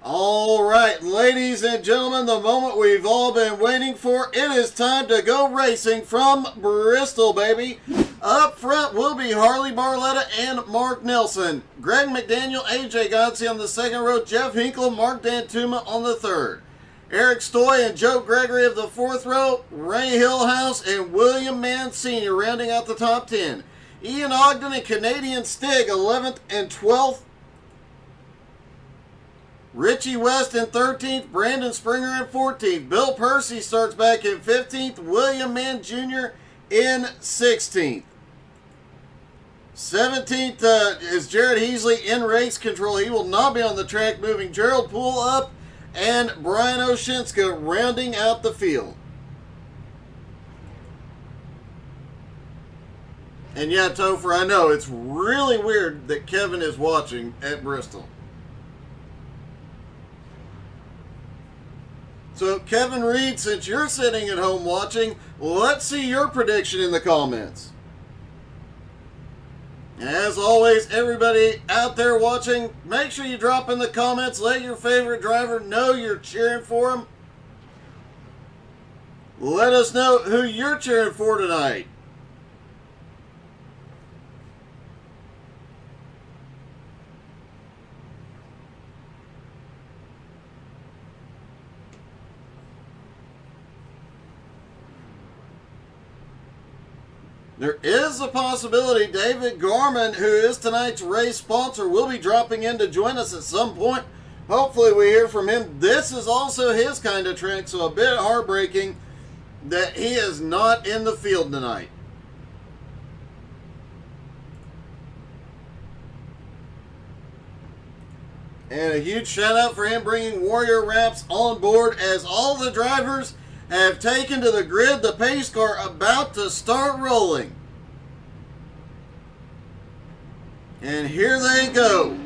All right, ladies and gentlemen, the moment we've all been waiting for. It is time to go racing from Bristol, baby. Up front will be Harley Barletta and Mark Nelson. Greg McDaniel, AJ Godsey on the second row. Jeff Hinkle, Mark Dantuma on the third. Eric Stoy and Joe Gregory of the fourth row. Ray Hillhouse and William Mann Sr. rounding out the top 10. Ian Ogden and Canadian Stig, 11th and 12th. Richie West in 13th, Brandon Springer in 14th. Bill Percy starts back in 15th. William Mann Jr. in 16th. 17th is Jared Heasley in race control. He will not be on the track, moving Gerald Poole up and Brian Oshinska rounding out the field. And yeah, Topher, I know it's really weird that Kevin is watching at Bristol. So, Kevin Reed, since you're sitting at home watching, let's see your prediction in the comments. As always, everybody out there watching, make sure you drop in the comments. Let your favorite driver know you're cheering for him. Let us know who you're cheering for tonight. There is a possibility David Gorman, who is tonight's race sponsor, will be dropping in to join us at some point. Hopefully we hear from him. This is also his kind of track, so a bit heartbreaking that he is not in the field tonight. And a huge shout out for him bringing Warrior Wraps on board as all the drivers have taken to the grid. The pace car about to start rolling. And here they go.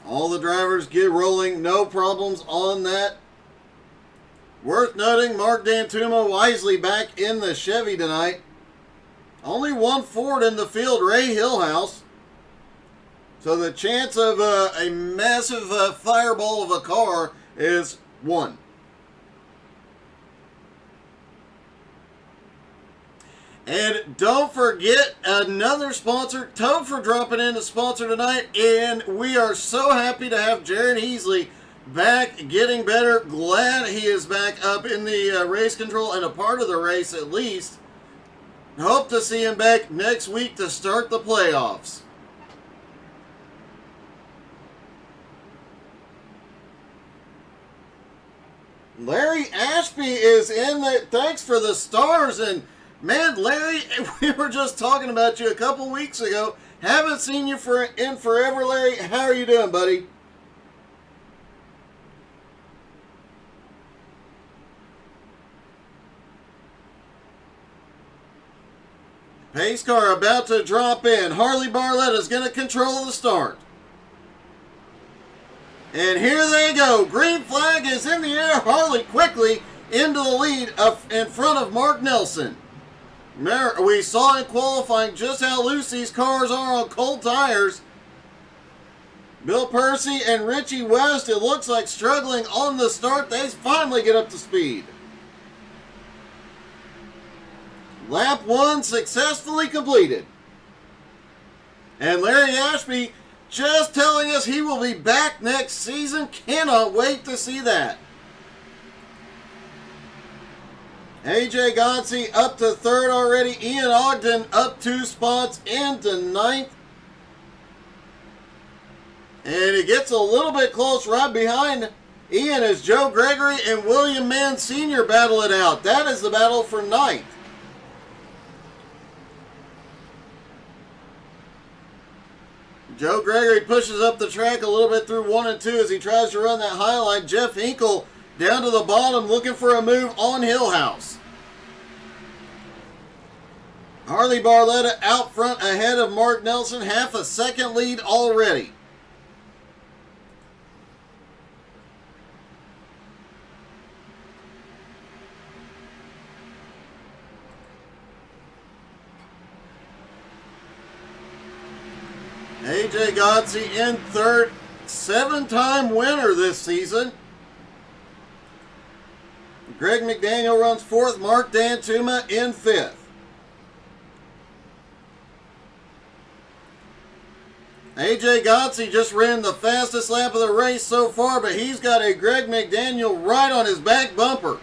All the drivers get rolling, no problems on that. Worth noting, Mark Dantuma wisely back in the Chevy tonight. Only one Ford in the field, Ray Hillhouse. So the chance of a massive fireball of a car is 1. And don't forget another sponsor, Topher, dropping in to sponsor tonight. And we are so happy to have Jared Heasley back, getting better. Glad he is back up in the race control and a part of the race at least. Hope to see him back next week to start the playoffs. Larry Ashby is in there. Thanks for the stars. And man, Larry, we were just talking about you a couple weeks ago. Haven't seen you in forever, Larry. How are you doing, buddy? Pace car about to drop in. Harley Barletta is going to control the start. And here they go. Green flag is in the air. Harley quickly into the lead in front of Mark Nelson. We saw in qualifying just how loose these cars are on cold tires. Bill Percy and Richie West, it looks like struggling on the start. They finally get up to speed. Lap 1 successfully completed. And Larry Ashby just telling us he will be back next season. Cannot wait to see that. AJ Godsey up to 3rd already. Ian Ogden up 2 spots into 9th. And it gets a little bit close right behind Ian as Joe Gregory and William Mann Sr. battle it out. That is the battle for 9th. Joe Gregory pushes up the track a little bit through 1 and 2 as he tries to run that high line. Jeff Hinkle down to the bottom looking for a move on Hillhouse. Harley Barletta out front ahead of Mark Nelson. Half a second lead already. AJ Godsey in third. 7-time winner this season. Greg McDaniel runs fourth. Mark Dantuma in fifth. AJ Godsey just ran the fastest lap of the race so far, but he's got a Greg McDaniel right on his back bumper.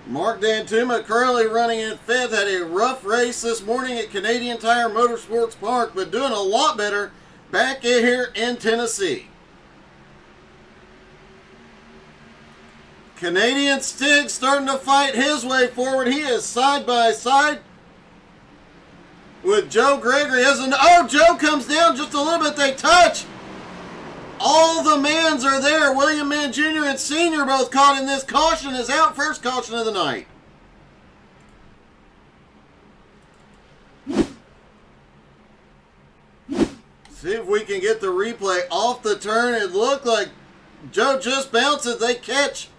Mark Dantuma currently running in fifth. Had a rough race this morning at Canadian Tire Motorsports Park, but doing a lot better back here in Tennessee. Canadian Stig starting to fight his way forward. He is side by side with Joe Gregory. Oh, Joe comes down just a little bit. They touch. All the Manns are there. William Mann Jr. and Sr. both caught in this. Caution is out. First caution of the night. See if we can get the replay off the turn. It looked like Joe just bounces. They catch.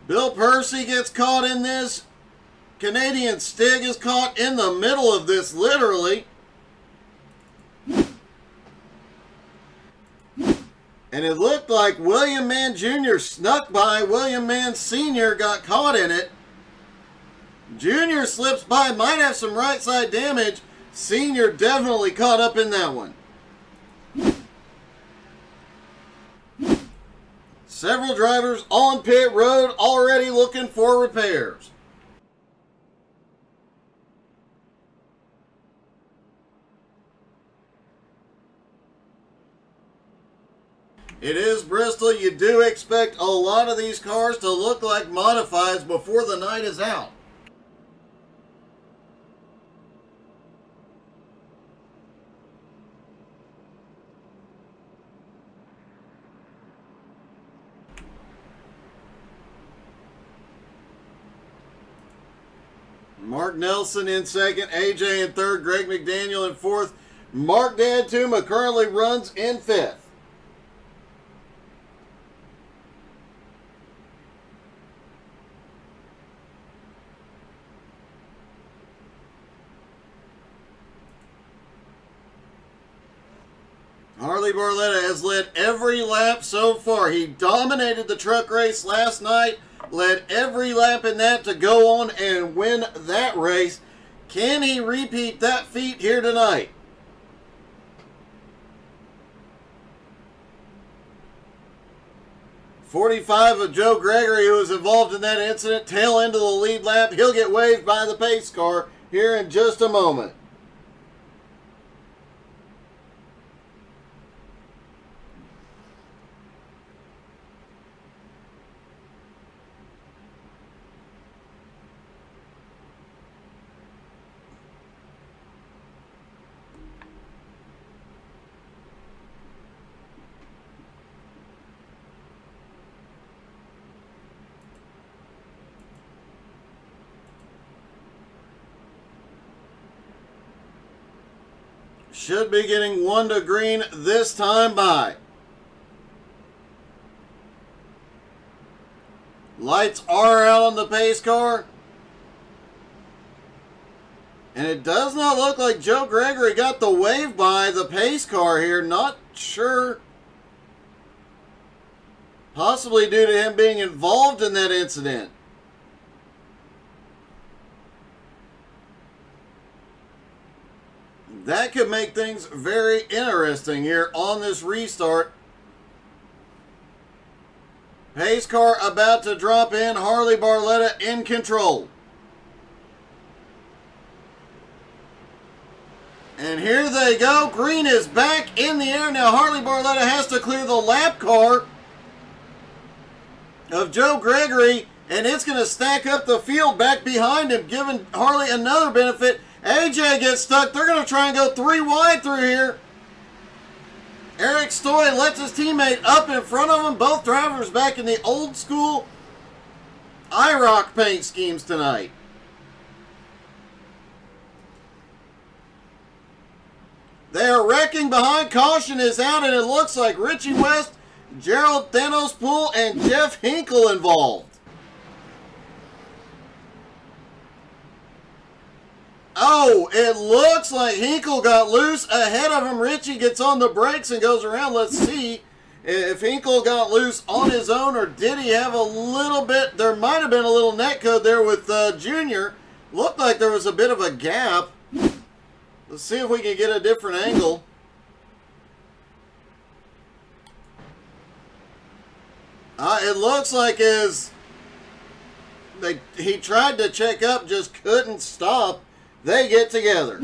Bill Percy gets caught in this. Canadian Stig is caught in the middle of this, literally. And it looked like William Mann Jr. snuck by. William Mann Sr. got caught in it. Jr. slips by, might have some right side damage. Sr. definitely caught up in that one. Several drivers on pit road already looking for repairs. It is Bristol. You do expect a lot of these cars to look like modifieds before the night is out. Mark Nelson in second, AJ in third, Greg McDaniel in fourth. Mark Dantuma currently runs in fifth. Harley Barletta has led every lap so far. He dominated the truck race last night, led every lap in that to go on and win that race. Can he repeat that feat here tonight? .45 of Joe Gregory, who was involved in that incident, tail end of the lead lap. He'll get waved by the pace car here in just a moment. Should be getting one to green this time by. Lights are out on the pace car. And it does not look like Joe Gregory got the wave by the pace car here. Not sure. Possibly due to him being involved in that incident. That could make things very interesting here on this restart. Pace car about to drop in. Harley Barletta in control. And here they go. Green is back in the air. Now Harley Barletta has to clear the lap car of Joe Gregory, and it's going to stack up the field back behind him, giving Harley another benefit. AJ gets stuck. They're going to try and go 3 wide through here. Eric Stoy lets his teammate up in front of him. Both drivers back in the old school IROC paint schemes tonight. They are wrecking behind. Caution is out, and it looks like Richie West, Gerald Thanos Poole, and Jeff Hinkle involved. Oh, it looks like Hinkle got loose ahead of him. Richie gets on the brakes and goes around. Let's see if Hinkle got loose on his own, or did he have a little bit? There might have been a little net code there with Junior. Looked like there was a bit of a gap. Let's see if we can get a different angle. It looks like he tried to check up, just couldn't stop. They get together.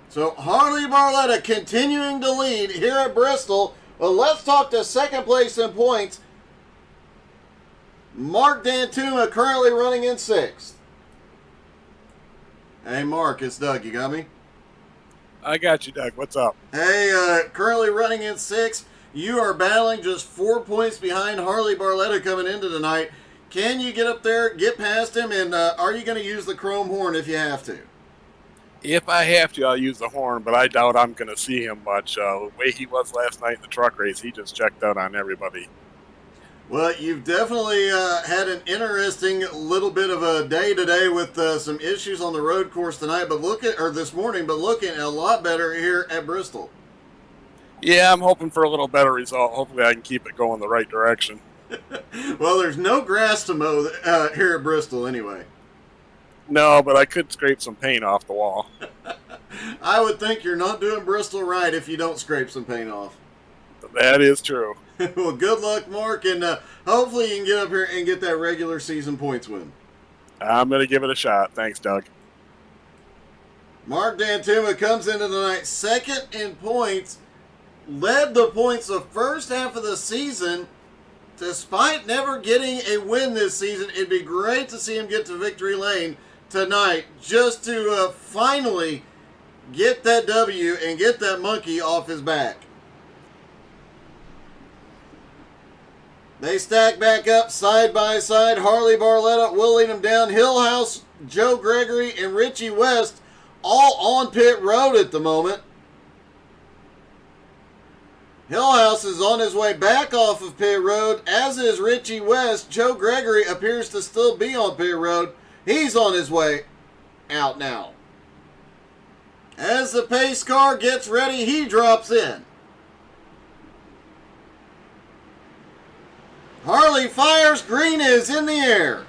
So Harley Barletta continuing to lead here at Bristol. Well, let's talk to second place in points. Mark Dantuma currently running in 6th. Hey, Mark, it's Doug. You got me? I got you, Doug. What's up? Hey, currently running in 6th. You are battling just 4 points behind Harley Barletta coming into tonight. Can you get up there, get past him, and are you going to use the chrome horn if you have to? If I have to, I'll use the horn, but I doubt I'm going to see him much. The way he was last night in the truck race, he just checked out on everybody. Well, you've definitely had an interesting little bit of a day today with some issues on the road course tonight, this morning, but looking a lot better here at Bristol. Yeah, I'm hoping for a little better result. Hopefully I can keep it going the right direction. Well, there's no grass to mow here at Bristol anyway. No, but I could scrape some paint off the wall. I would think you're not doing Bristol right if you don't scrape some paint off. That is true. Well, good luck, Mark, and hopefully you can get up here and get that regular season points win. I'm going to give it a shot. Thanks, Doug. Mark Dantuma comes into tonight second in points, led the points the first half of the season. Despite never getting a win this season, it'd be great to see him get to victory lane tonight just to finally get that W and get that monkey off his back. They stack back up side by side. Harley Barletta will lead them down. Hillhouse, Joe Gregory, and Richie West all on pit road at the moment. Hillhouse is on his way back off of pit road, as is Richie West. Joe Gregory appears to still be on pit road. He's on his way out now. As the pace car gets ready, he drops in. Harley fires, green is in the air.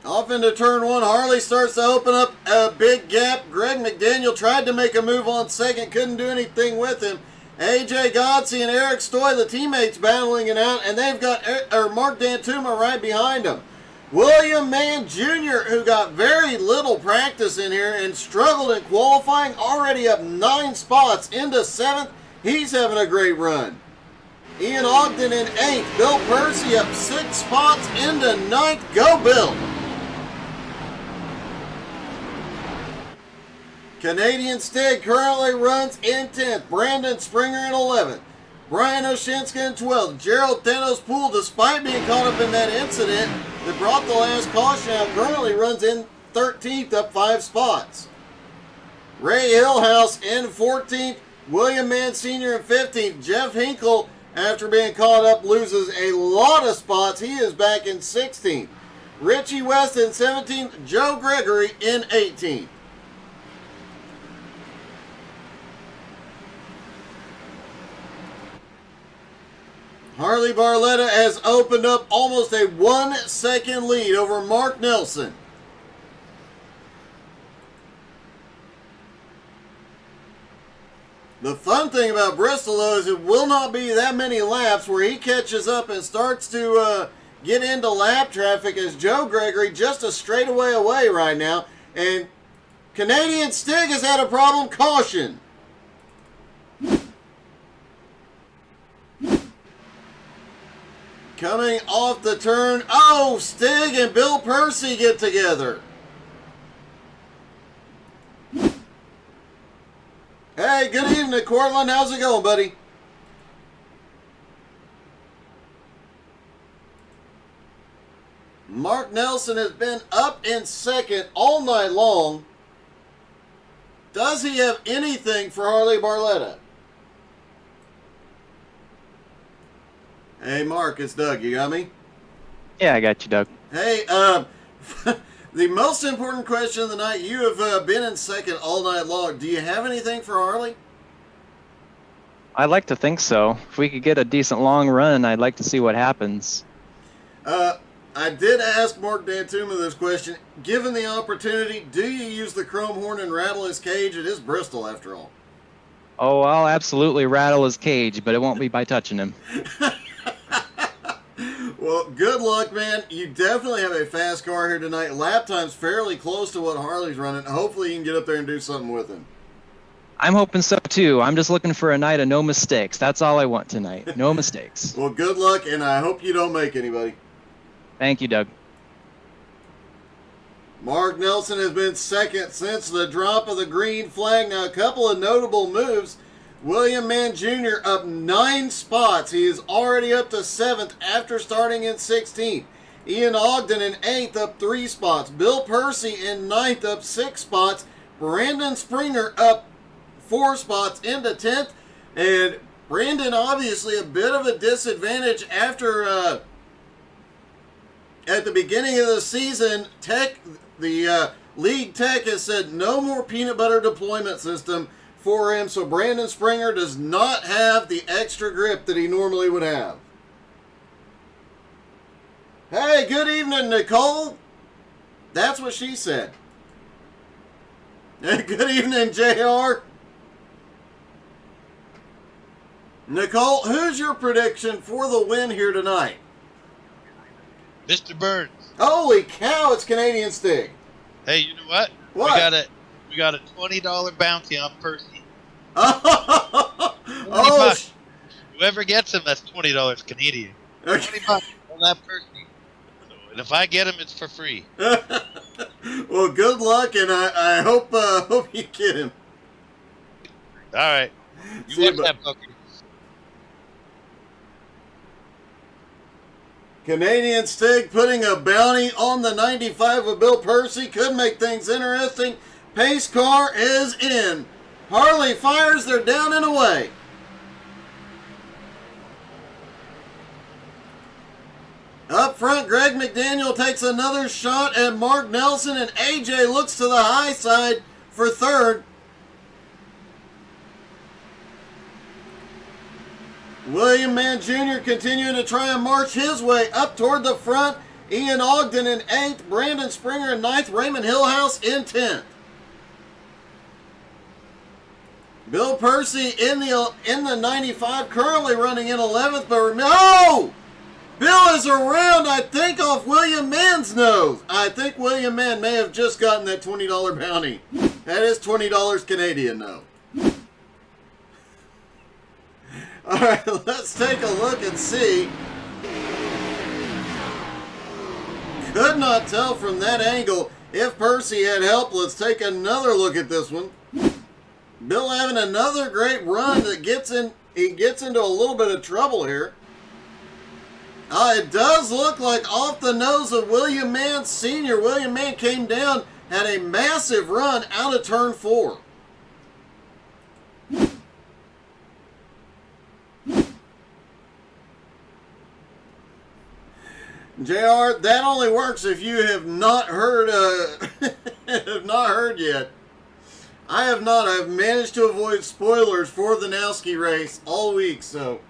Off into turn 1, Harley starts to open up a big gap. Greg McDaniel tried to make a move on second, couldn't do anything with him. AJ Godsey and Eric Stoy, the teammates, battling it out, and they've got Mark Dantuma right behind them. William Mann Jr., who got very little practice in here and struggled in qualifying, already up 9 spots into 7th. He's having a great run. Ian Ogden in 8th. Bill Percy up 6 spots into 9th. Go, Bill! Canadian Stig currently runs in 10th. Brandon Springer in 11th. Brian Oshinska in 12th. Gerald Thanos Poole, despite being caught up in that incident that brought the last caution out, currently runs in 13th, up 5 spots. Ray Hillhouse in 14th. William Mann Sr. in 15th. Jeff Hinkle, after being caught up, loses a lot of spots. He is back in 16th. Richie West in 17th. Joe Gregory in 18th. Harley Barletta has opened up almost a 1-second lead over Mark Nelson. The fun thing about Bristol, though, is it will not be that many laps where he catches up and starts to get into lap traffic, as Joe Gregory just a straightaway away right now. And Canadian Stig has had a problem. Caution. Coming off the turn. Oh, Stig and Bill Percy get together. Hey, good evening, Cortland. How's it going, buddy? Mark Nelson has been up in second all night long. Does he have anything for Harley Barletta? Hey, Mark, it's Doug. You got me? Yeah, I got you, Doug. Hey, the most important question of the night. You have been in second all night long. Do you have anything for Harley? I'd like to think so. If we could get a decent long run, I'd like to see what happens. I did ask Mark Dantuma this question. Given the opportunity, do you use the chrome horn and rattle his cage? It is Bristol, after all. Oh, I'll absolutely rattle his cage, but it won't be by touching him. Well, good luck, man. You definitely have a fast car here tonight. Lap time's fairly close to what Harley's running. Hopefully you can get up there and do something with him. I'm hoping so, too. I'm just looking for a night of no mistakes. That's all I want tonight. No mistakes. Well, good luck, and I hope you don't make anybody. Thank you, Doug. Mark Nelson has been second since the drop of the green flag. Now, a couple of notable moves. William Mann Jr. up 9 spots. He is already up to 7th after starting in 16th. Ian Ogden in 8th, up 3 spots. Bill Percy in 9th, up 6 spots. Brandon Springer up 4 spots into 10th. And Brandon, obviously, a bit of a disadvantage after at the beginning of the season, the league tech has said no more peanut butter deployment system for him, so Brandon Springer does not have the extra grip that he normally would have. Hey, good evening, Nicole. That's what she said. Hey, good evening, JR. Nicole, who's your prediction for the win here tonight? Mr. Burns. Holy cow, it's Canadian Stig. Hey, you know what? What? We got a $20 bounty on Percy. Oh, Whoever gets him, that's $20 Canadian. okay. $20 on that Percy. So, and if I get him, it's for free. Well, good luck, and I hope you get him. All right. See You watch you, that fucker. Canadian Stig putting a bounty on the 95 of Bill Percy. Could make things interesting. Pace car is in. Harley fires. They're down and away. Up front, Greg McDaniel takes another shot at Mark Nelson, and AJ looks to the high side for third. William Mann Jr. continuing to try and march his way up toward the front. Ian Ogden in 8th, Brandon Springer in 9th, Raymond Hillhouse in 10th. Bill Percy in the 95, currently running in 11th, but no! Bill is around, I think, off William Mann's nose. I think William Mann may have just gotten that $20 bounty. That is $20 Canadian, though. All right, let's take a look and see. Could not tell from that angle if Percy had help. Let's take another look at this one. Bill having another great run that he gets into a little bit of trouble here. It does look like off the nose of William Mann Sr. William Mann came down, had a massive run out of turn 4. JR, that only works if you have not heard have not heard yet. I have not. I've managed to avoid spoilers for the Nowski race all week, so.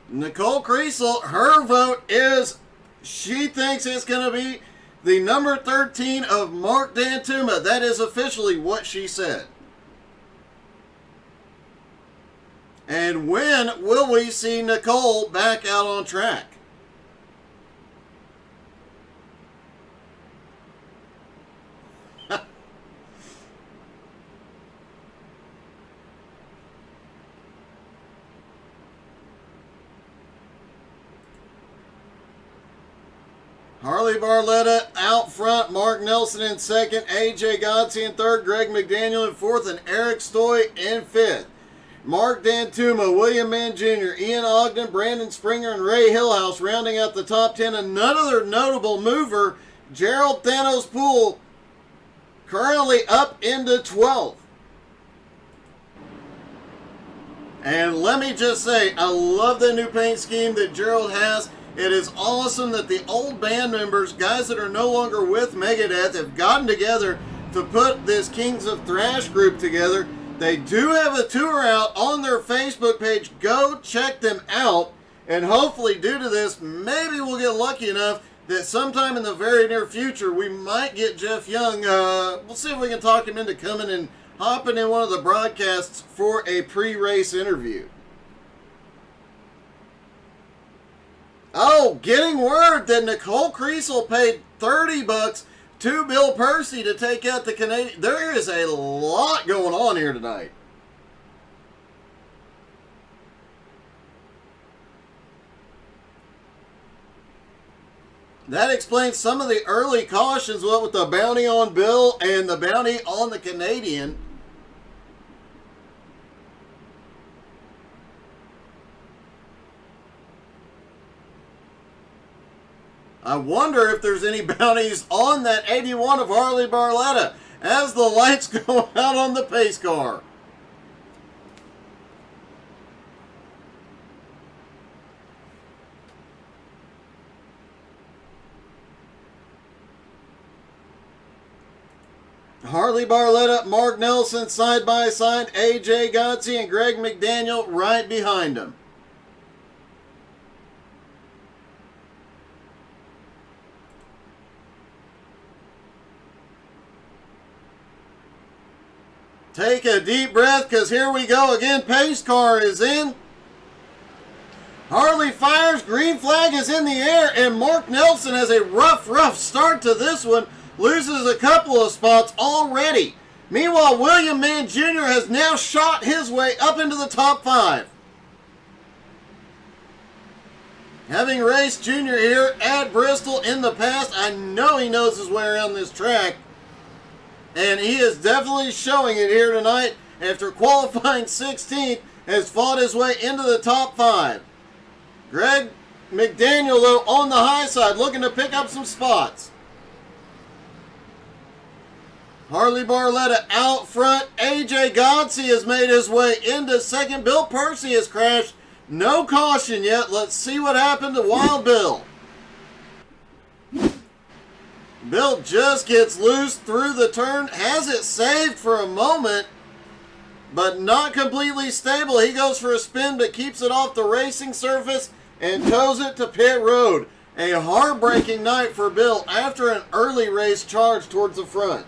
Nicole Kriesel, her vote is, she thinks it's going to be the number 13 of Mark Dantuma. That is officially what she said. And when will we see Nicole back out on track? Harley Barletta out front, Mark Nelson in second, AJ Godsey in third, Greg McDaniel in fourth, and Eric Stoy in fifth. Mark Dantuma, William Mann Jr., Ian Ogden, Brandon Springer, and Ray Hillhouse rounding out the top 10. Another notable mover Gerald Thanos Poole currently up into 12th. And let me just say, I love the new paint scheme that Gerald has. It is awesome that the old band members, guys that are no longer with Megadeth, have gotten together to put this Kings of Thrash group together. They do have a tour out on their Facebook page. Go check them out. And hopefully, due to this, maybe we'll get lucky enough that sometime in the very near future, we might get Jeff Young. We'll see if we can talk him into coming and hopping in one of the broadcasts for a pre-race interview. Oh, getting word that Nicole Creasel paid $30 to Bill Percy to take out the Canadian. There is a lot going on here tonight. That explains some of the early cautions, what with the bounty on Bill and the bounty on the Canadian. I wonder if there's any bounties on that 81 of Harley Barletta as the lights go out on the pace car. Harley Barletta, Mark Nelson side by side, AJ Gotzi and Greg McDaniel right behind him. Take a deep breath, because here we go again. Pace car is in. Harley fires. Green flag is in the air. And Mark Nelson has a rough start to this one. Loses a couple of spots already. Meanwhile, William Mann Jr. has now shot his way up into the top 5. Having raced Jr. here at Bristol in the past, I know he knows his way around this track. And he is definitely showing it here tonight. After qualifying 16th, has fought his way into the top 5. Greg McDaniel, though, on the high side, looking to pick up some spots. Harley Barletta out front. AJ Gotzi has made his way into second. Bill Percy has crashed. No caution yet. Let's see what happened to Wild Bill. Bill just gets loose through the turn. Has it saved for a moment, but not completely stable. He goes for a spin, but keeps it off the racing surface and tows it to pit road. A heartbreaking night for Bill after an early race charge towards the front.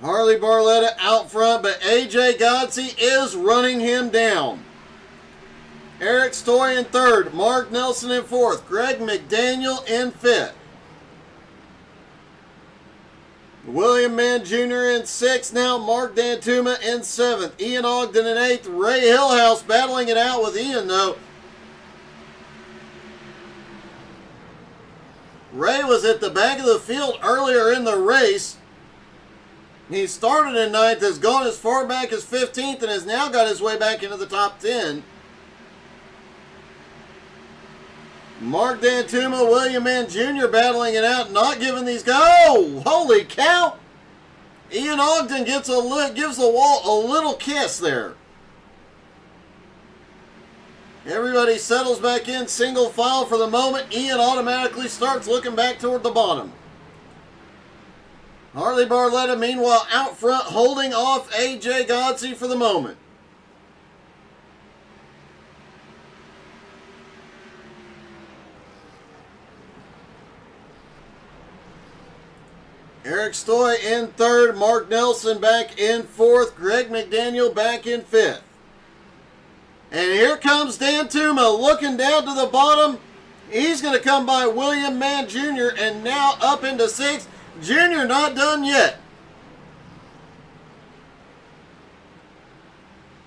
Harley Barletta out front, but AJ Gotzi is running him down. Eric Stoy in third, Mark Nelson in fourth, Greg McDaniel in fifth. William Mann Jr. in sixth now, Mark Dantuma in seventh, Ian Ogden in eighth, Ray Hillhouse battling it out with Ian though. Ray was at the back of the field earlier in the race. He started in ninth, has gone as far back as 15th, and has now got his way back into the top 10. Mark Dantuma, William Mann Jr. battling it out, not giving these guys. Oh, holy cow! Ian Ogden gives the wall a little kiss there. Everybody settles back in, single file for the moment. Ian automatically starts looking back toward the bottom. Harley Barletta, meanwhile, out front, holding off AJ Gotzi for the moment. Eric Stoy in third, Mark Nelson back in fourth, Greg McDaniel back in fifth. And here comes Dantuma looking down to the bottom. He's going to come by William Mann Jr. and now up into sixth. Junior not done yet.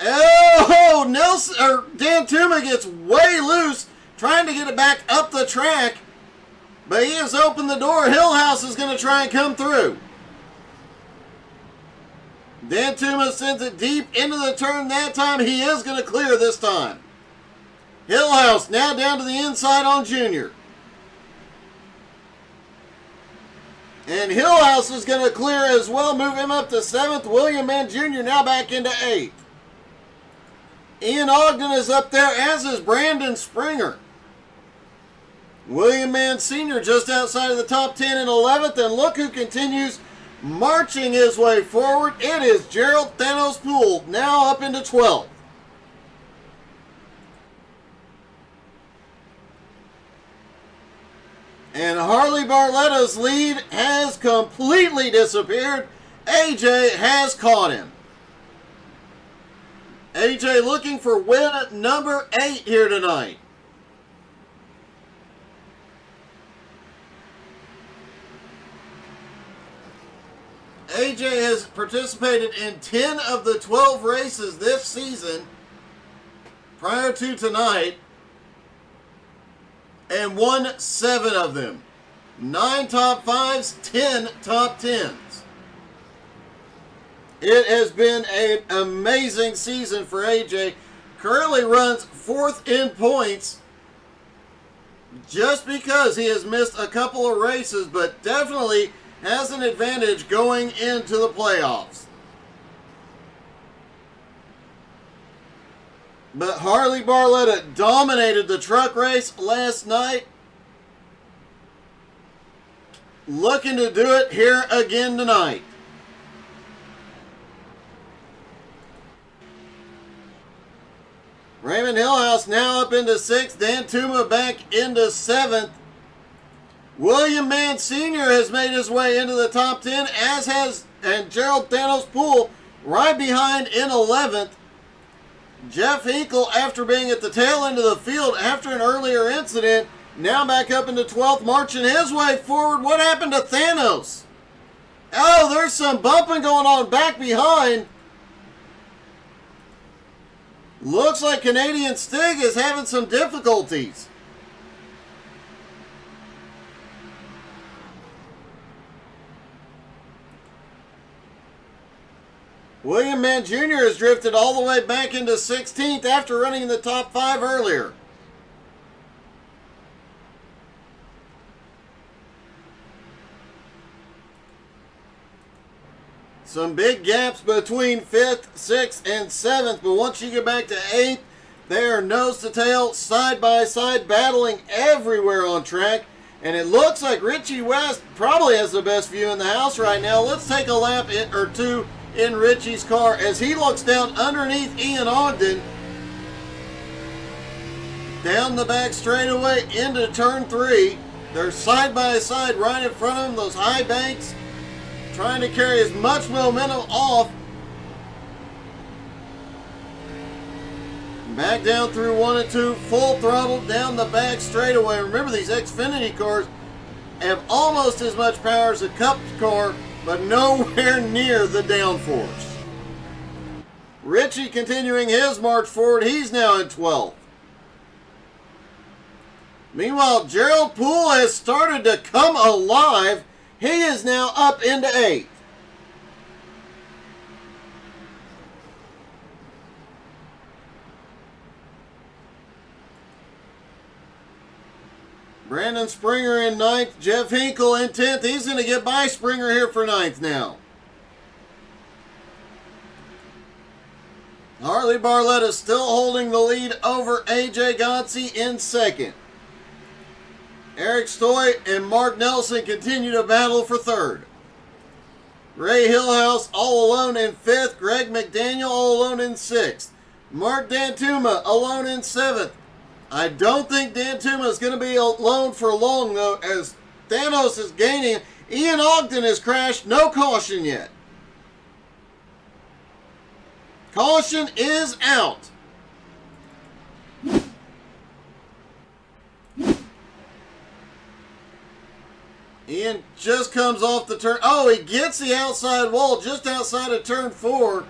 Oh, Dantuma gets way loose, trying to get it back up the track. But he has opened the door. Hillhouse is going to try and come through. Dantuma sends it deep into the turn that time. He is going to clear this time. Hillhouse now down to the inside on Junior. And Hillhouse is going to clear as well, move him up to 7th. William Mann Jr. now back into 8th. Ian Ogden is up there, as is Brandon Springer. William Mann Sr. just outside of the top 10 in 11th. And look who continues marching his way forward. It is Gerald Thanos Poole, now up into 12th. And Harley Barletta's lead has completely disappeared. AJ has caught him. AJ looking for win number 8 here tonight. AJ has participated in 10 of the 12 races this season prior to tonight and won 7 of them. 9 top 5s, 10 top 10s. It has been an amazing season for AJ. Currently runs 4th in points just because he has missed a couple of races, but definitely has an advantage going into the playoffs. But Harley Barletta dominated the truck race last night. Looking to do it here again tonight. Raymond Hillhouse now up into 6th. Dan Tuma back into 7th. William Mann Sr. has made his way into the top 10, as has and Gerald Thanos Poole right behind in 11th. Jeff Hinkle, after being at the tail end of the field after an earlier incident, now back up into 12th, marching his way forward. What happened to Thanos? Oh, there's some bumping going on back behind. Looks like Canadian Stig is having some difficulties. William Mann Jr. has drifted all the way back into 16th after running in the top 5 earlier. Some big gaps between 5th, 6th, and 7th, but once you get back to 8th, they are nose to tail, side by side, battling everywhere on track. And it looks like Richie West probably has the best view in the house right now. Let's take a lap or two in Richie's car as he looks down underneath Ian Ogden. Down the back straightaway into turn 3. They're side by side right in front of them, those high banks. Trying to carry as much momentum off. Back down through 1 and 2, full throttle down the back straightaway. Remember, these Xfinity cars have almost as much power as a Cup car, but nowhere near the downforce. Richie continuing his march forward. He's now in 12th. Meanwhile, Gerald Poole has started to come alive. He is now up into 8th. Brandon Springer in 9th. Jeff Hinkle in 10th. He's going to get by Springer here for 9th now. Harley Barletta still holding the lead over AJ Gonsi in 2nd. Eric Stoy and Mark Nelson continue to battle for 3rd. Ray Hillhouse all alone in 5th. Greg McDaniel all alone in 6th. Mark Dantuma alone in 7th. I don't think Dantuma is going to be alone for long, though, as Thanos is gaining. Ian Ogden has crashed. No caution yet. Caution is out. Ian just comes off the turn. Oh, he gets the outside wall just outside of turn 4.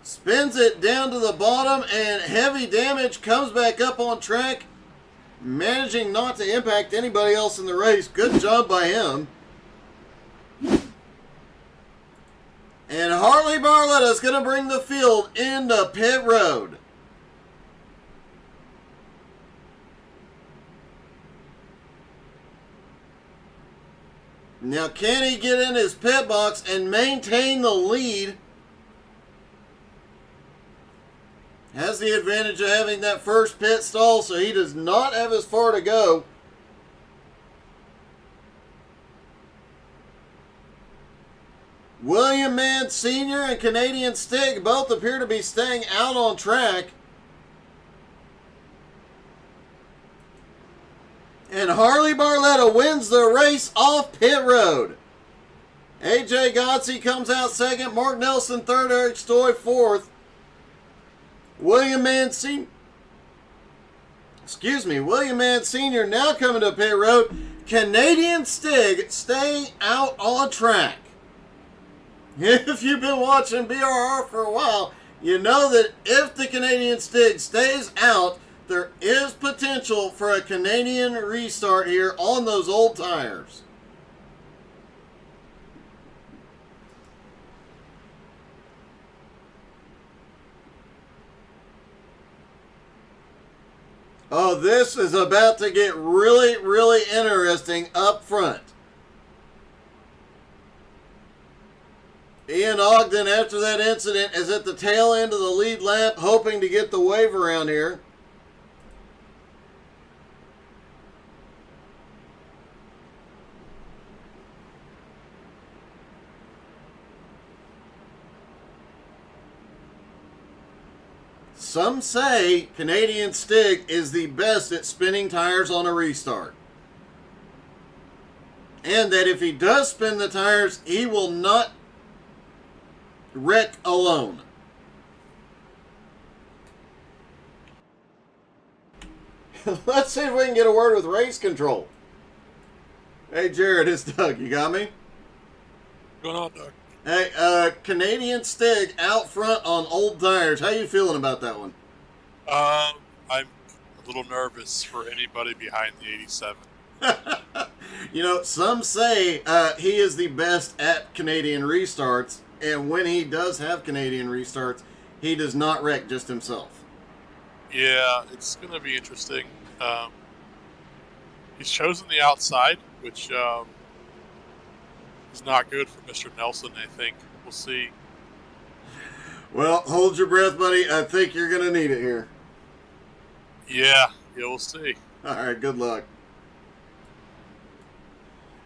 Spins it down to the bottom, and heavy damage, comes back up on track, managing not to impact anybody else in the race. Good job by him. And Harley Harley Barletta is going to bring the field into pit road. Now, can he get in his pit box and maintain the lead? Has the advantage of having that first pit stall, so he does not have as far to go. William Mann Sr. and Canadian Stig both appear to be staying out on track. And Harley Barletta wins the race off pit road. AJ Godsey comes out second. Mark Nelson third. Eric Stoy fourth. William Mann Sr. now coming to pit road. Canadian Stig staying out on track. If you've been watching BRR for a while, you know that if the Canadian Stig stays out, there is potential for a Canadian restart here on those old tires. Oh, this is about to get really, really interesting up front. Ian Ogden, after that incident, is at the tail end of the lead lap, hoping to get the wave around here. Some say Canadian Stig is the best at spinning tires on a restart. And that if he does spin the tires, he will not wreck alone. Let's see if we can get a word with race control. Hey, Jared, it's Doug. You got me? What's going on, Doug? Hey, Canadian Stig out front on old tires. How you feeling about that one? I'm a little nervous for anybody behind the 87. You know, some say he is the best at Canadian restarts, and when he does have Canadian restarts, he does not wreck just himself. Yeah, it's going to be interesting. He's chosen the outside, which is not good for Mr. Nelson, I think. We'll see. Well, hold your breath, buddy. I think you're going to need it here. Yeah, we'll see. All right, good luck.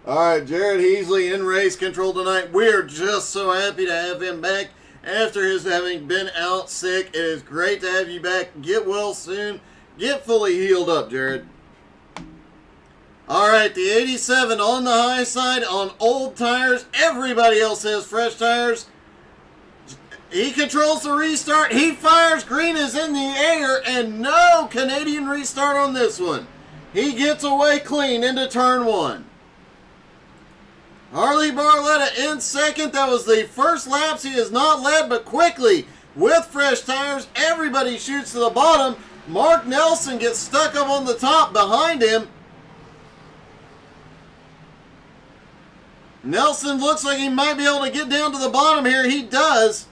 All right, Jared Heasley in race control tonight. We're just so happy to have him back after his having been out sick. It is great to have you back. Get well soon. Get fully healed up, Jared. All right, the 87 on the high side on old tires. Everybody else has fresh tires. He controls the restart. He fires. Green is in the air, and no Canadian restart on this one. He gets away clean into turn one. Harley Barletta in second. That was the first laps he has not led, but quickly with fresh tires, everybody shoots to the bottom. Mark Nelson gets stuck up on the top behind him. Nelson looks like he might be able to get down to the bottom here. He does.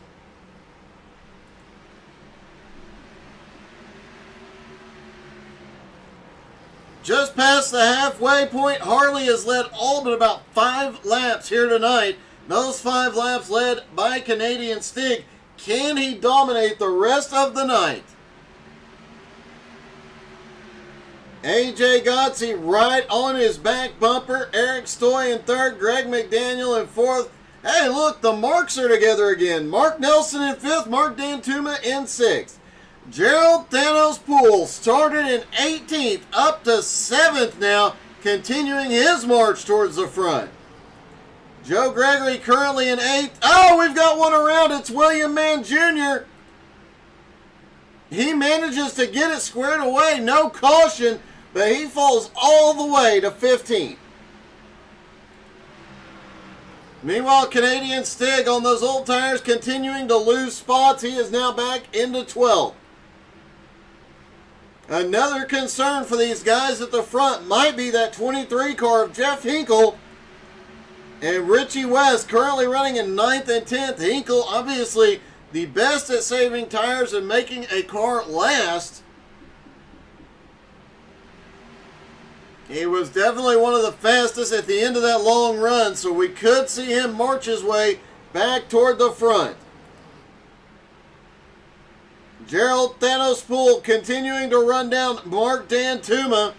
Just past the halfway point, Harley has led all but about 5 laps here tonight. Those 5 laps led by Canadian Stig. Can he dominate the rest of the night? AJ Godsey right on his back bumper. Eric Stoy in third. Greg McDaniel in fourth. Hey, look, the marks are together again. Mark Nelson in fifth. Mark Dantuma in sixth. Gerald Thanos Poole started in 18th, up to 7th now, continuing his march towards the front. Joe Gregory currently in 8th. Oh, we've got one around. It's William Mann Jr. He manages to get it squared away. No caution, but he falls all the way to 15th. Meanwhile, Canadian Stig on those old tires continuing to lose spots. He is now back into 12th. Another concern for these guys at the front might be that 23 car of Jeff Hinkle. And Richie West currently running in 9th and 10th. Hinkle, obviously the best at saving tires and making a car last. He was definitely one of the fastest at the end of that long run, so we could see him march his way back toward the front. Gerald Thanos Poole continuing to run down Mark Dantuma.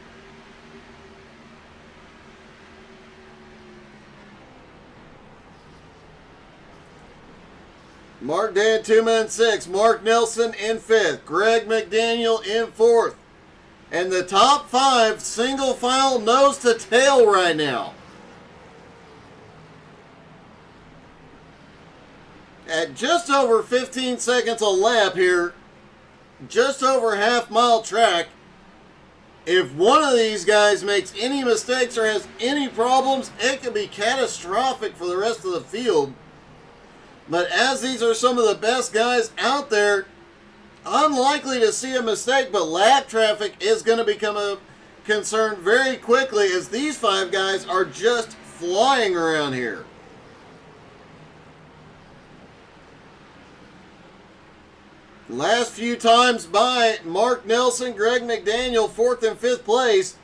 Mark Dantuma in 6th. Mark Nelson in 5th. Greg McDaniel in 4th. And the top 5 single file nose to tail right now. At just over 15 seconds a lap here, just over half-mile track, if one of these guys makes any mistakes or has any problems, it could be catastrophic for the rest of the field. But as these are some of the best guys out there, unlikely to see a mistake, but lap traffic is going to become a concern very quickly as these 5 guys are just flying around here. Last few times by Mark Nelson, Greg McDaniel, 4th and 5th place.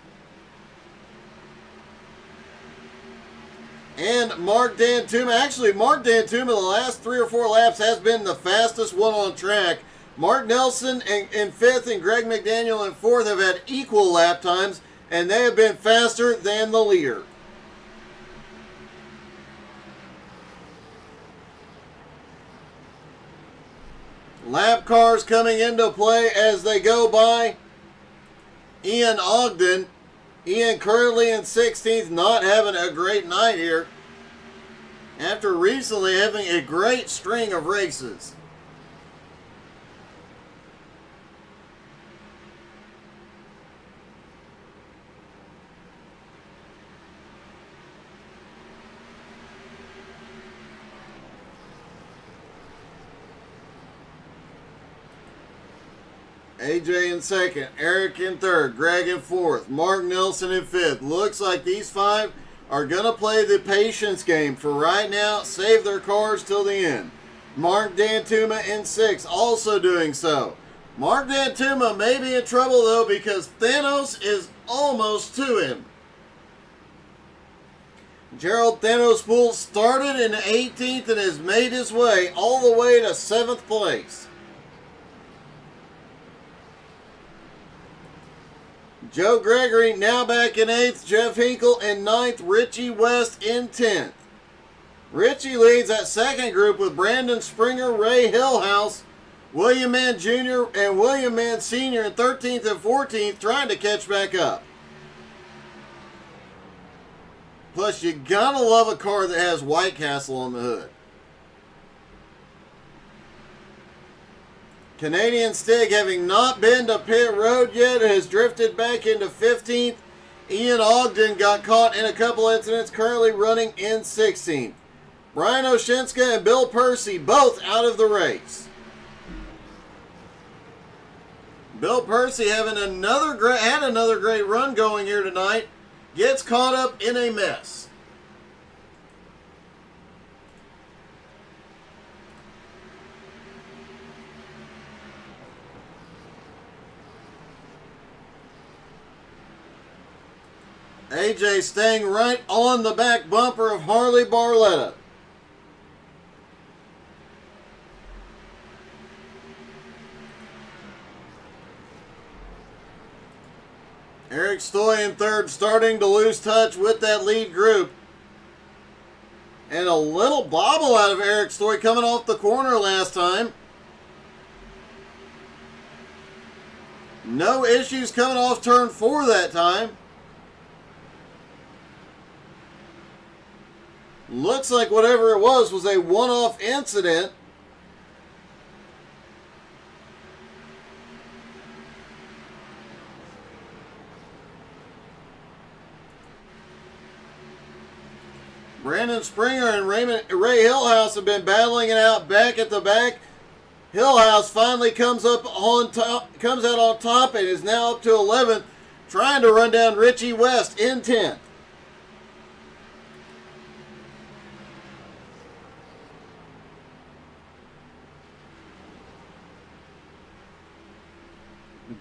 And Mark Dantuma. Actually, Mark Dantuma, the last 3 or 4 laps, has been the fastest one on track. Mark Nelson in 5th and Greg McDaniel in 4th have had equal lap times, and they have been faster than the leader. Lap cars coming into play as they go by. Ian Ogden. Ian currently in 16th, not having a great night here after recently having a great string of races. AJ in 2nd, Eric in 3rd, Greg in 4th, Mark Nelson in 5th. Looks like these 5 are going to play the patience game for right now, save their cars till the end. Mark Dantuma in 6th, also doing so. Mark Dantuma may be in trouble though because Thanos is almost to him. Gerald Thanos Poole started in 18th and has made his way all the way to 7th place. Joe Gregory now back in 8th, Jeff Hinkle in 9th, Richie West in 10th. Richie leads that second group with Brandon Springer, Ray Hillhouse, William Mann Jr. and William Mann Sr. in 13th and 14th trying to catch back up. Plus, you gotta love a car that has White Castle on the hood. Canadian Stig, having not been to pit road yet, has drifted back into 15th. Ian Ogden got caught in a couple incidents, currently running in 16th. Brian Oshinska and Bill Percy both out of the race. Bill Percy having another great run going here tonight, gets caught up in a mess. AJ staying right on the back bumper of Harley Barletta. Eric Stoy in 3rd, starting to lose touch with that lead group. And a little bobble out of Eric Stoy coming off the corner last time. No issues coming off turn 4 that time. Looks like whatever it was a one-off incident. Brandon Springer and Ray Hillhouse have been battling it out back at the back. Hillhouse finally comes out on top and is now up to 11th, trying to run down Richie West in 10th.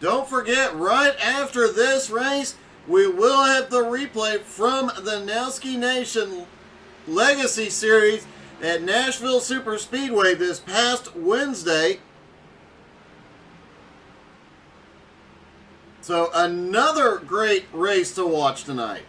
Don't forget, right after this race, we will have the replay from the Nowski Nation Legacy Series at Nashville Superspeedway this past Wednesday. So another great race to watch tonight.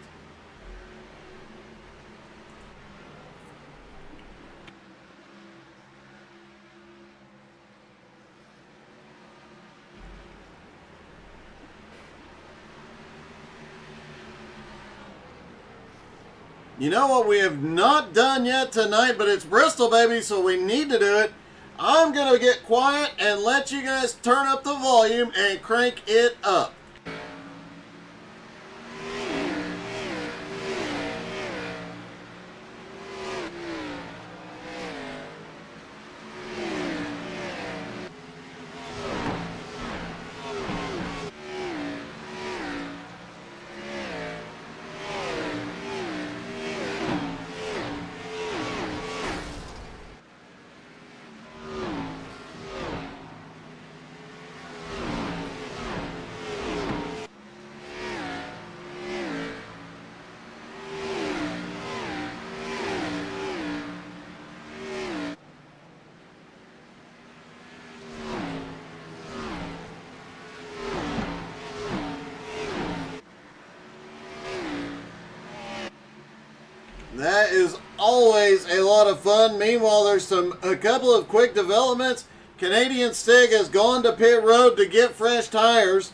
You know what we have not done yet tonight, but it's Bristol, baby, so we need to do it. I'm going to get quiet and let you guys turn up the volume and crank it up. That is always a lot of fun. Meanwhile, there's a couple of quick developments. Canadian Stig has gone to pit road to get fresh tires.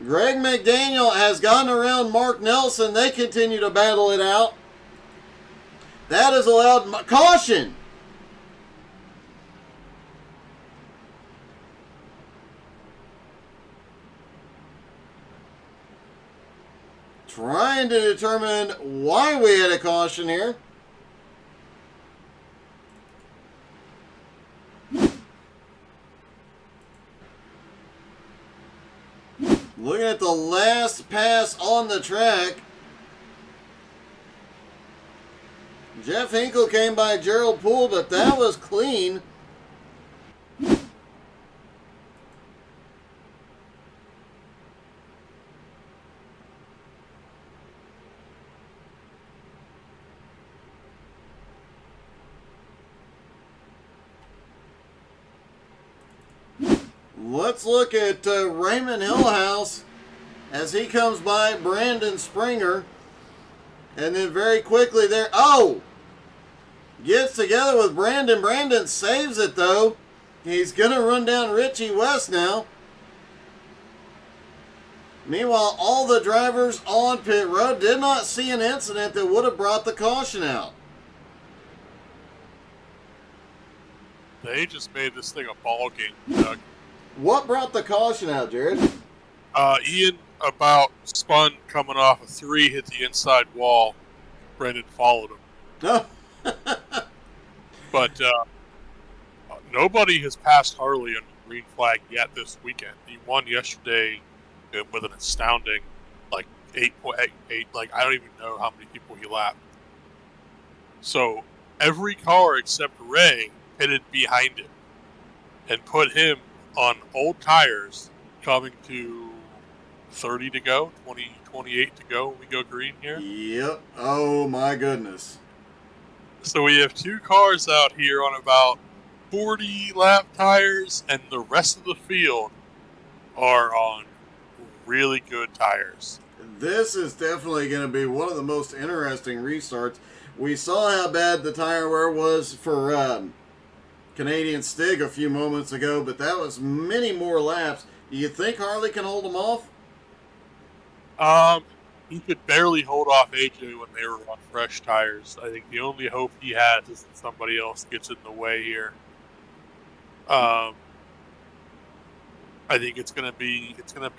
Greg McDaniel has gotten around Mark Nelson. They continue to battle it out. That is allowed caution. Trying to determine why we had a caution here. Looking at the last pass on the track. Jeff Hinkle came by Gerald Poole, but that was clean. Let's look at Raymond Hillhouse as he comes by Brandon Springer. And then very quickly there, gets together with Brandon. Brandon saves it though. He's going to run down Richie West now. Meanwhile, all the drivers on pit road did not see an incident that would have brought the caution out. They just made this thing a ball game, Doug. What brought the caution out, Jared? Ian about spun coming off a 3, hit the inside wall. Brendan followed him. No. But nobody has passed Harley on the green flag yet this weekend. He won yesterday with an astounding, 8.8. I don't even know how many people he lapped. So every car except Ray pitted behind him and put him on old tires coming to 30 to go, 28 to go when we go green here. Yep. Oh, my goodness. So we have 2 cars out here on about 40 lap tires, and the rest of the field are on really good tires. This is definitely going to be one of the most interesting restarts. We saw how bad the tire wear was for Canadian Stig a few moments ago, but that was many more laps. Do you think Harley can hold them off? He could barely hold off AJ when they were on fresh tires. I think the only hope he has is that somebody else gets in the way here. I think it's gonna be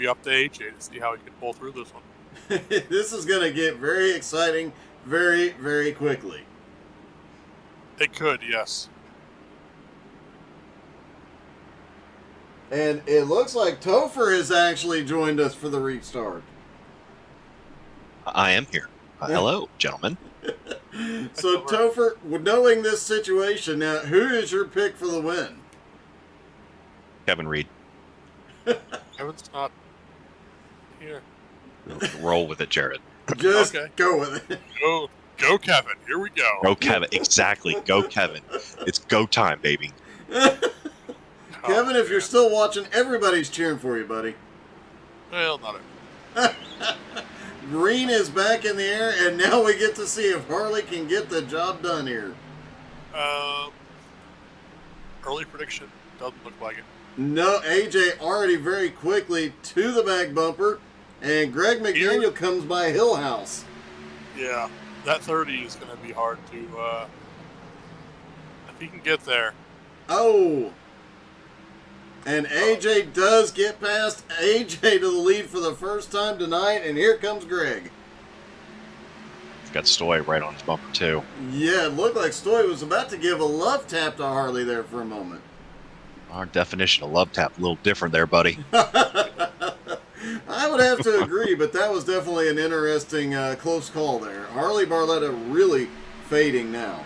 up to AJ to see how he can pull through this one. This is going to get very exciting very, very quickly. It could, yes. And it looks like Topher has actually joined us for the restart. I am here. Hello, gentlemen. So, Topher, knowing this situation, now, who is your pick for the win? Kevin Reed. Kevin's not here. Roll with it, Jared. Just Okay. go with it. Go, Kevin. Here we go. Go, Kevin. Exactly. Go, Kevin. It's go time, baby. Kevin, if you're man. still watching, everybody's cheering for you, buddy. Well, not it. Green is back in the air, and now we get to see if Harley can get the job done here. Early prediction doesn't look like it. No, AJ already very quickly to the back bumper, and Greg McDaniel comes by Hill House. Yeah, that 30 is going to be hard to. If he can get there. Oh. And AJ does get past AJ to the lead for the first time tonight, and here comes Greg. He's got Stoy right on his bumper, too. Yeah, it looked like Stoy was about to give a love tap to Harley there for a moment. Our definition of love tap, a little different there, buddy. I would have to agree, but that was definitely an interesting close call there. Harley Barletta really fading now.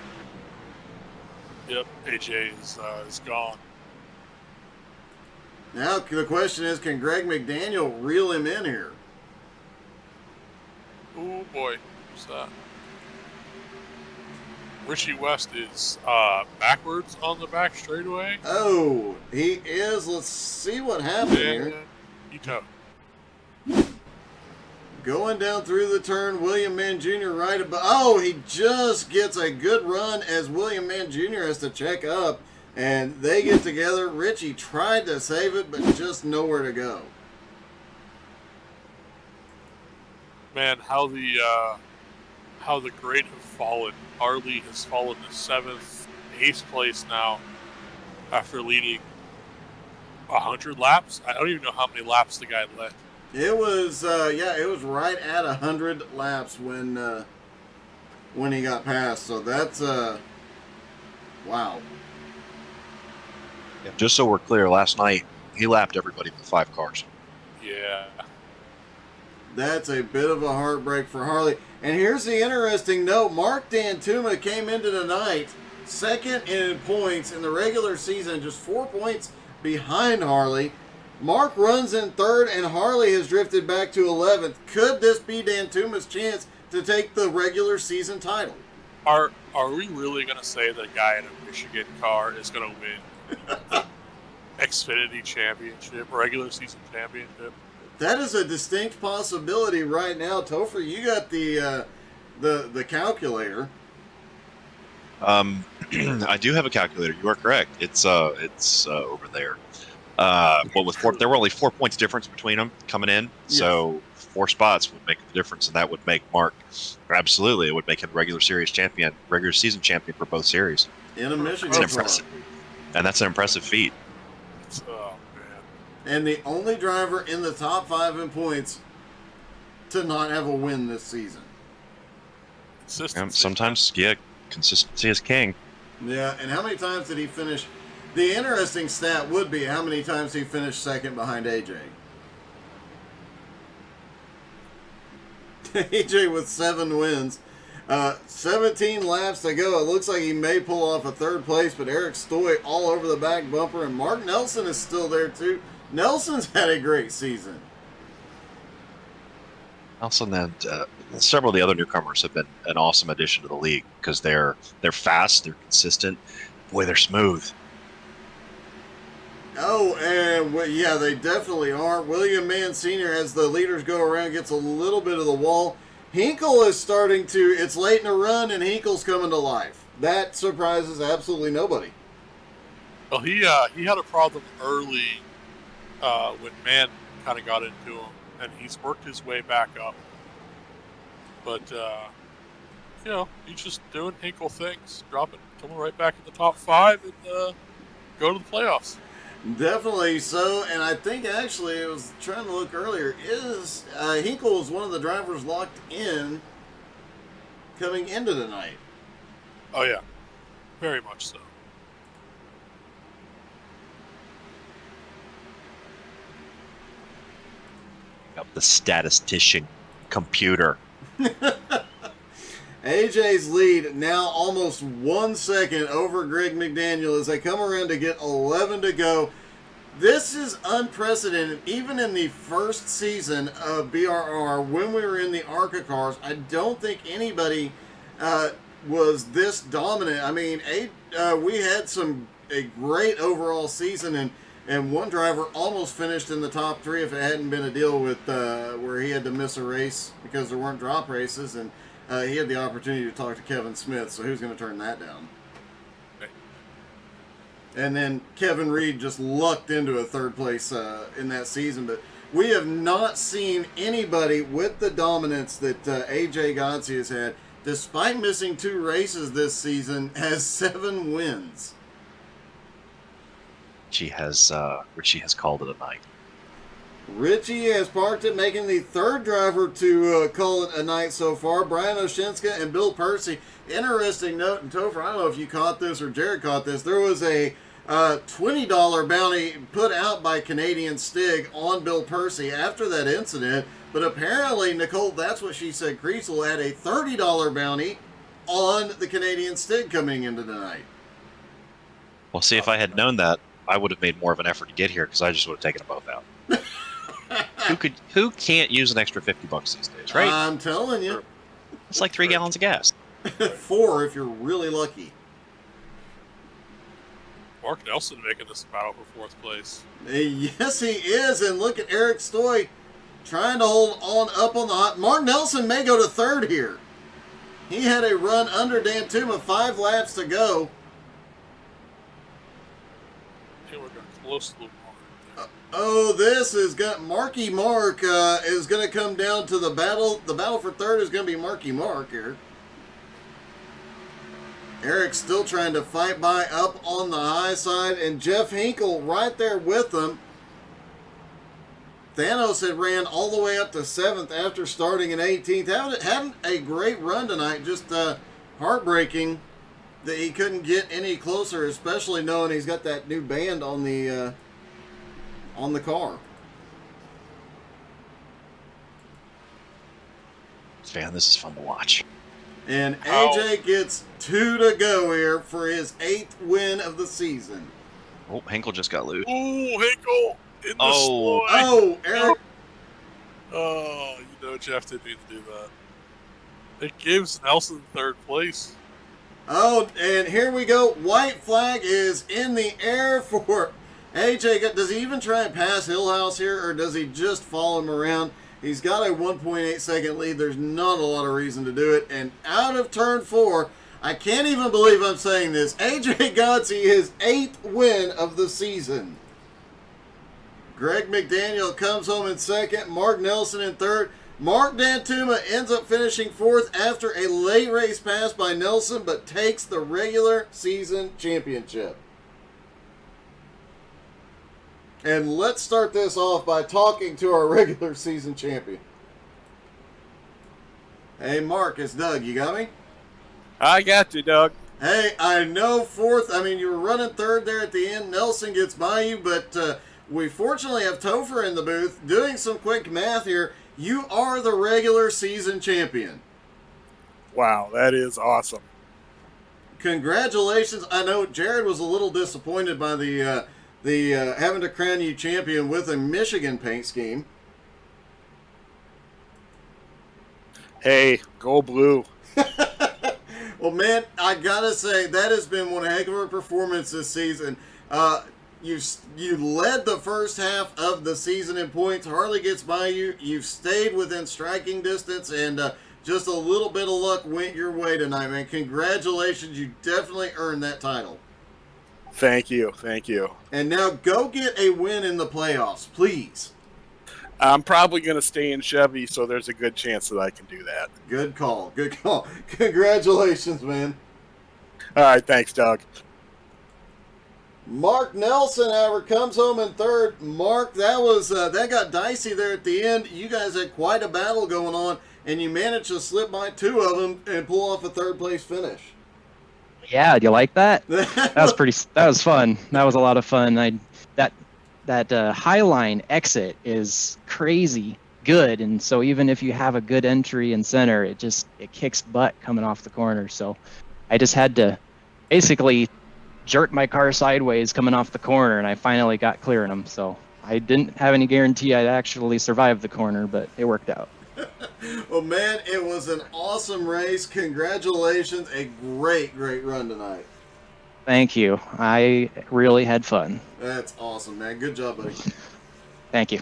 Yep, AJ is gone. Now the question is, can Greg McDaniel reel him in here? Oh boy, what's that? Richie West is backwards on the back straightaway. Oh, he is. Let's see what happened here. And he towed. Going down through the turn, William Mann Jr. right above. Oh, he just gets a good run as William Mann Jr. has to check up, and they get together. Richie tried to save it, but just nowhere to go. Man, how the great have fallen. Harley has fallen to 7th, 8th place now after leading 100 laps. I don't even know how many laps the guy led. It was, it was right at 100 laps when he got past. So that's, wow. Yeah, just so we're clear, last night, he lapped everybody with 5 cars. Yeah. That's a bit of a heartbreak for Harley. And here's the interesting note. Mark D'Antuma came into tonight second in points in the regular season, just 4 points behind Harley. Mark runs in third, and Harley has drifted back to 11th. Could this be D'Antuma's chance to take the regular season title? Are we really going to say that a guy in a Michigan car is going to win the Xfinity championship, regular season championship? That is a distinct possibility right now. Topher, you got the calculator. I do have a calculator. You are correct. It's over there. But with there were only 4 points difference between them coming in, Yes. So 4 spots would make the difference, and that would make Mark absolutely. It would make him regular season champion for both series. In a Michigan That's car. impressive, and that's an impressive feat. Oh, man. And the only driver in the top 5 in points to not have a win this season. Consistency. Sometimes, consistency is king. Yeah, and how many times did he finish? The interesting stat would be how many times he finished second behind AJ. AJ with 7 wins. 17 laps to go. It looks like he may pull off a third place, but Eric Stoy all over the back bumper, and Mark Nelson is still there too. Nelson's had a great season. Also, then several of the other newcomers have been an awesome addition to the league because they're fast, they're consistent, boy, they're smooth. Oh, and yeah, they definitely are. William Mann Sr., as the leaders go around, gets a little bit of the wall. Hinkle is starting to, it's late in the run, and Hinkle's coming to life. That surprises absolutely nobody. Well, he had a problem early when Mann kind of got into him, and he's worked his way back up. But, he's just doing Hinkle things, coming right back in the top 5 and go to the playoffs. Definitely so, and I think actually I was trying to look earlier. Hinkle was one of the drivers locked in coming into the night. Oh yeah, very much so. Up the statistician computer. AJ's lead now almost 1 second over Greg McDaniel as they come around to get 11 to go. This is unprecedented. Even in the first season of BRR, when we were in the ARCA cars, I don't think anybody was this dominant. I mean, we had a great overall season, and one driver almost finished in the top 3 if it hadn't been a deal with where he had to miss a race because there weren't drop races, and he had the opportunity to talk to Kevin Smith, so who's going to turn that down? And then Kevin Reed just lucked into a 3rd place in that season. But we have not seen anybody with the dominance that AJ Gotzi has had, despite missing 2 races this season, has 7 wins. Richie has called it a night. Richie has parked it, making the 3rd driver to call it a night so far. Brian Oshinska and Bill Percy. Interesting note, and Topher, I don't know if you caught this or Jared caught this. There was a $20 bounty put out by Canadian Stig on Bill Percy after that incident, but apparently, Nicole, that's what she said, Creasel had a $30 bounty on the Canadian Stig coming into the night. Well, see, if I had known that, I would have made more of an effort to get here because I just would have taken them both out. Who can't use an extra $50 these days, right? I'm telling you. It's like 3 gallons of gas. 4 if you're really lucky. Mark Nelson making this a battle for 4th place. Yes, he is. And look at Eric Stoy trying to hold on up on the hot. Mark Nelson may go to 3rd here. He had a run under Dan Tuma, 5 laps to go. Okay, we're going close to the water. Oh, this is going. Marky Mark is going to come down to the battle. The battle for 3rd is going to be Marky Mark here. Eric's still trying to fight by up on the high side, and Jeff Hinkle right there with them. Thanos had ran all the way up to 7th after starting in 18th. Having a great run tonight, just heartbreaking that he couldn't get any closer, especially knowing he's got that new band on the car. Man, this is fun to watch. And AJ gets 2 to go here for his 8th win of the season. Oh, Hinkle just got loose. Ooh, Hinkle in the Oh. slide. Oh, Eric. Oh, Jeff didn't need to do that. It gives Nelson 3rd place. Oh, and here we go. White flag is in the air for AJ. Does he even try and pass Hillhouse here, or does he just follow him around? He's got a 1.8 second lead. There's not a lot of reason to do it. And out of turn 4, I can't even believe I'm saying this, AJ Gotzi, his 8th win of the season. Greg McDaniel comes home in 2nd. Mark Nelson in 3rd. Mark Dantuma ends up finishing 4th after a late race pass by Nelson, but takes the regular season championship. And let's start this off by talking to our regular season champion. Hey, Mark, it's Doug. You got me? I got you, Doug. Hey, I know 4th. I mean, you were running 3rd there at the end. Nelson gets by you, but we fortunately have Topher in the booth. Doing some quick math here, you are the regular season champion. Wow, that is awesome. Congratulations. I know Jared was a little disappointed by the having to crown you champion with a Michigan paint scheme. Hey, go blue. Well, man, I gotta say that has been one heck of a performance this season. You led the first half of the season in points. Harley gets by you. You've stayed within striking distance, and just a little bit of luck went your way tonight, man. Congratulations. You definitely earned that title. Thank you. Thank you. And now go get a win in the playoffs, please. I'm probably going to stay in Chevy, so there's a good chance that I can do that. Good call. Good call. Congratulations, man. All right. Thanks, Doug. Mark Nelson, however, comes home in 3rd. Mark, that got dicey there at the end. You guys had quite a battle going on, and you managed to slip by 2 of them and pull off a 3rd place finish. Yeah, do you like that? That was fun. That was a lot of fun. That Highline exit is crazy good, and so even if you have a good entry and center, it kicks butt coming off the corner. So I just had to basically jerked my car sideways coming off the corner, and I finally got clearing them. So I didn't have any guarantee I'd actually survive the corner, but it worked out. Well, man, it was an awesome race. Congratulations. A great, great run tonight. Thank you. I really had fun. That's awesome, man. Good job, buddy. Thank you.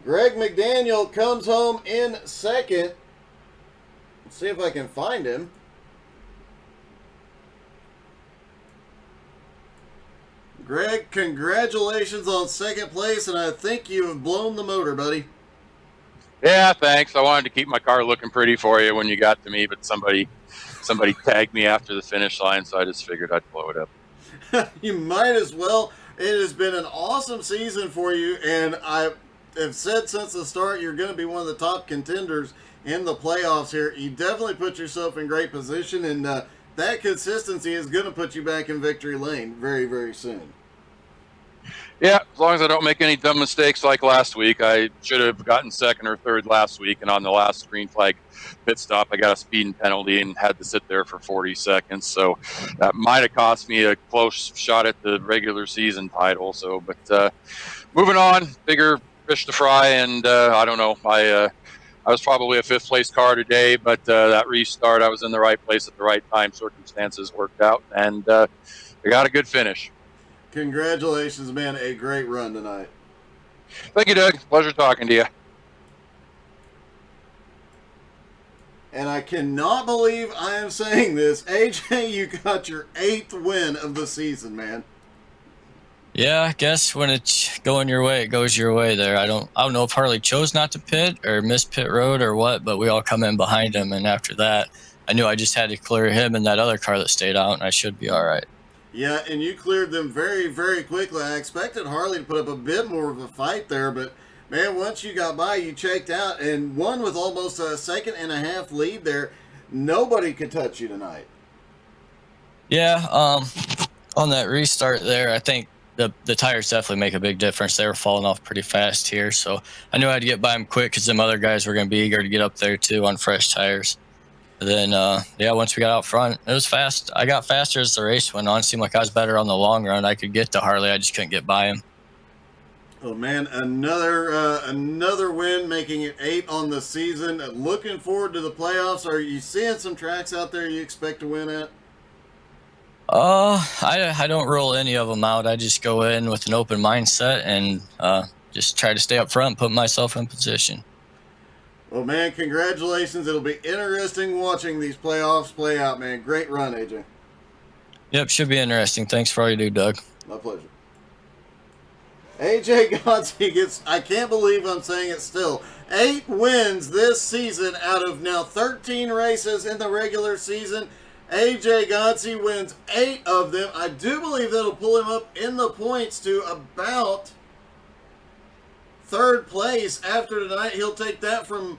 Greg McDaniel comes home in second. Let's see if I can find him. Greg, congratulations on second place, and I think you have blown the motor, buddy. Yeah, thanks. I wanted to keep my car looking pretty for you when you got to me, but somebody tagged me after the finish line, so I just figured I'd blow it up. You might as well. It has been an awesome season for you, and I have said since the start you're going to be one of the top contenders in the playoffs here. You definitely put yourself in great position, and that consistency is going to put you back in victory lane very, very soon. Yeah, as long as I don't make any dumb mistakes like last week. I should have gotten second or third last week, and on the last green flag pit stop, I got a speeding penalty and had to sit there for 40 seconds. So that might have cost me a close shot at the regular season title. So, but moving on, bigger fish to fry, and I don't know. I was probably a fifth place car today, but that restart, I was in the right place at the right time. Circumstances worked out, and I got a good finish. Congratulations, man. A great run tonight. Thank you, Doug. Pleasure talking to you. And I cannot believe I am saying this. AJ, you got your 8th win of the season, man. Yeah, I guess when it's going your way, it goes your way there. I don't know if Harley chose not to pit or missed pit road or what, but we all come in behind him, and after that, I knew I just had to clear him and that other car that stayed out, and I should be all right. Yeah, and you cleared them very, very quickly. I expected Harley to put up a bit more of a fight there, but man, once you got by, you checked out and won with almost a second and a half lead there. Nobody could touch you tonight. Yeah, on that restart there, I think the tires definitely make a big difference. They were falling off pretty fast here, so I knew I had to get by them quick because them other guys were going to be eager to get up there too on fresh tires. And then, yeah, once we got out front, it was fast. I got faster as the race went on. It seemed like I was better on the long run. I could get to Harley. I just couldn't get by him. Oh, man, another win, making it 8 on the season. Looking forward to the playoffs. Are you seeing some tracks out there you expect to win at? I don't roll any of them out. I just go in with an open mindset and just try to stay up front and put myself in position. Well, man, congratulations. It'll be interesting watching these playoffs play out, man. Great run, AJ. Yep, should be interesting. Thanks for all you do, Doug. My pleasure. AJ Godsey gets, I can't believe I'm saying it still, 8 wins this season out of now 13 races in the regular season. AJ Godsey wins 8 of them. I do believe that'll pull him up in the points to about 3rd place after tonight. He'll take that from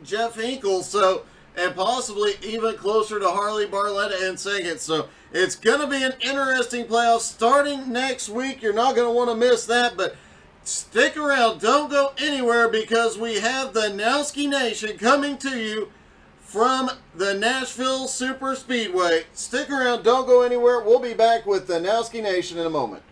Jeff Hinkle, so, and possibly even closer to Harley Barletta and second. So it's going to be an interesting playoff starting next week. You're not going to want to miss that, but stick around. Don't go anywhere because we have the Nowski Nation coming to you from the Nashville Super Speedway. Stick around. Don't go anywhere. We'll be back with the Nowski Nation in a moment.